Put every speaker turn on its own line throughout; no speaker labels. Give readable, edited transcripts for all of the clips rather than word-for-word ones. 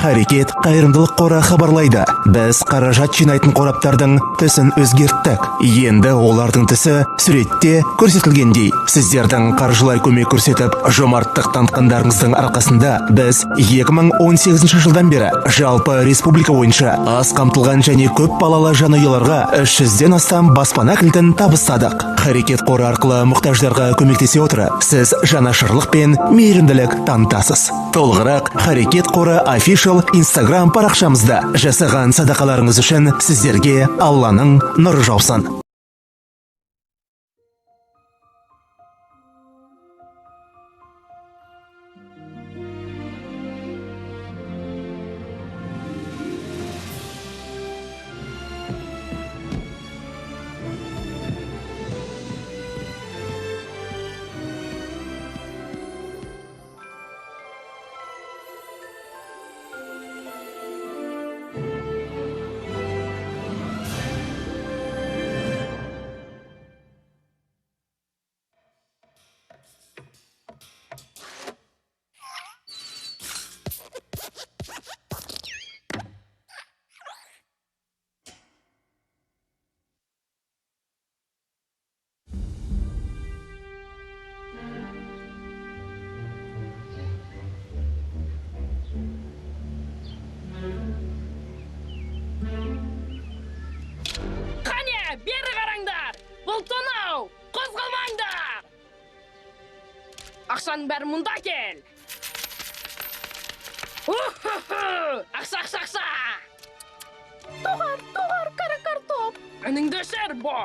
Харекет қайырымдылық қоры хабарлайды. Біз қаражат жинайтын қораптардың түсін өзгерттік. Енді олардың түсі суретте көрсетілгендей. Сіздердің қаржылай көмек көрсетіп, жомарттық танытқандарыңыздың арқасында біз 2018 жылдан бері жалпы республика бойынша аз қамтылған және көп балалы жанұяларға 300-ден астам баспана кілтін табыстадық. Харекет қоры арқылы мұқтаждарға көмектесе отыра, сіз жанашырлық пен мейірімділік танытасыз. Толығырақ Харекет қоры official Instagram парақшамызда. Жасаған садақаларыңыз үшін сіздерге Алланың нұры жаусын.
Бері қараңдар! Бұл тонау! Қозғалмаңдар! Ақшаның бәрі мұнда кел! Ақша! Тоғар, кара картоп! Үніңді өшір, бұ!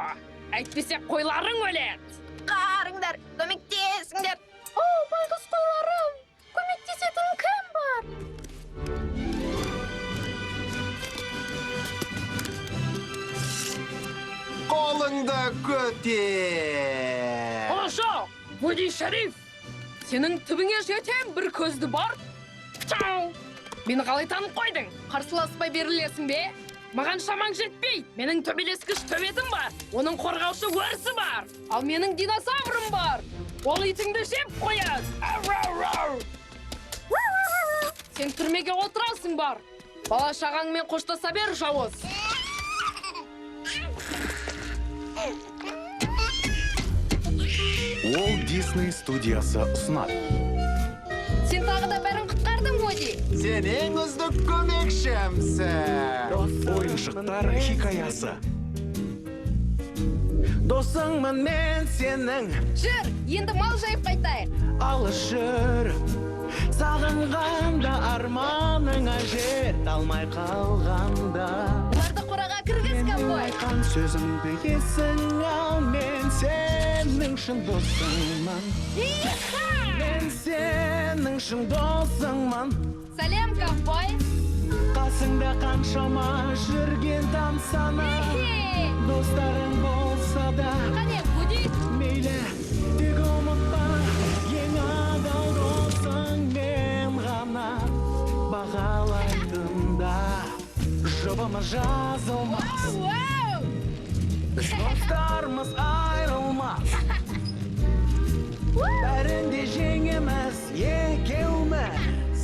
Әйтпесе қойларың өлет!
Қарыңдар, көмектесіңдер!
О, байғыз қойларым! Көмектесетін кім бар?
Қолыңды көтер!
Ошо, Вуди Шариф, сенің түбіңе жетем бір көзді бар. Чау! Мені қалай танып қойдың? Қарсыласпай берілесің бе? Маған шамаң жетпейді. Менің төбелескіш төбетім бар. Оның қорғаушы өрісі бар. Ал менің динозаврым бар. Ол итіңді жеп қояды. Сен түрмеге отырасың бар. Бала шағаңмен қоштаса бер, жауыз.
Walt Disney студиясы ұсынады.
Сен тағы да бәрін құтқардың, Вуди.
Сен ең үздік көмекшімсің.
Ойыншықтар хикаясы.
Досыңмын мен сенің,
Жүр, енді мал жайып қайтайық.
алыс жүр. Сағынғанда арманыңа жет алмай қалғанда.
Бұларды қораға кіргіз, ковбой.
Айтқан сөзіңді есің ал, мен сенің шын досыңмын. Мен сенің шын досыңмын.
Сәлем, ковбой.
Қасыңда қаншама жүрген тамсана. Достарың болса да
Қане, Вуди.
мейлі, тек ұмытпа, ең адал досың мен ғана бағалайтын да. Жұбымыз жазылмас, біз достарымыз айрылмас. Бәрінде жеңеміз екеуміз.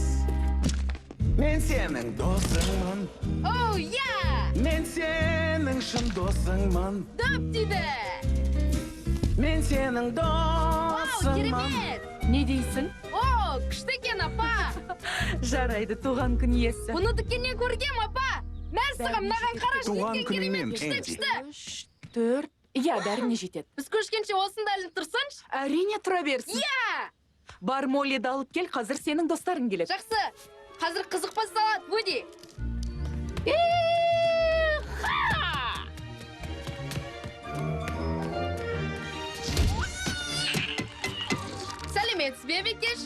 Мен сенің досыңмын,
Оу, я!
мен сенің шын досыңмын.
Дөп тиді!
Мен сенің
Оу,
досыңмын.
керемет!
Не дейсің?
О, күшті екен, апа!
Жарайды, туған күн иесі.
Бұны дүкеннен көргем, апа! Мәссіғым, маған қарашы
Туған
неткен
күніңмен,
керемет!
Энди.
Күшті!
3, 4, иә, бәріне жетеді.
Біз көшкенше осында іліп тұрсыншы?
Әрине тұра берсін.
Я!
Бар Моллиді алып кел, қазір сенің достарың келеді.
Жақсы! Қазір қызық басталады, Вуди! Сәлеметсіз бе, Бекеш?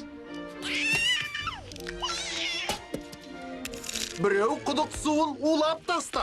Біреу құдық суын улап тастап.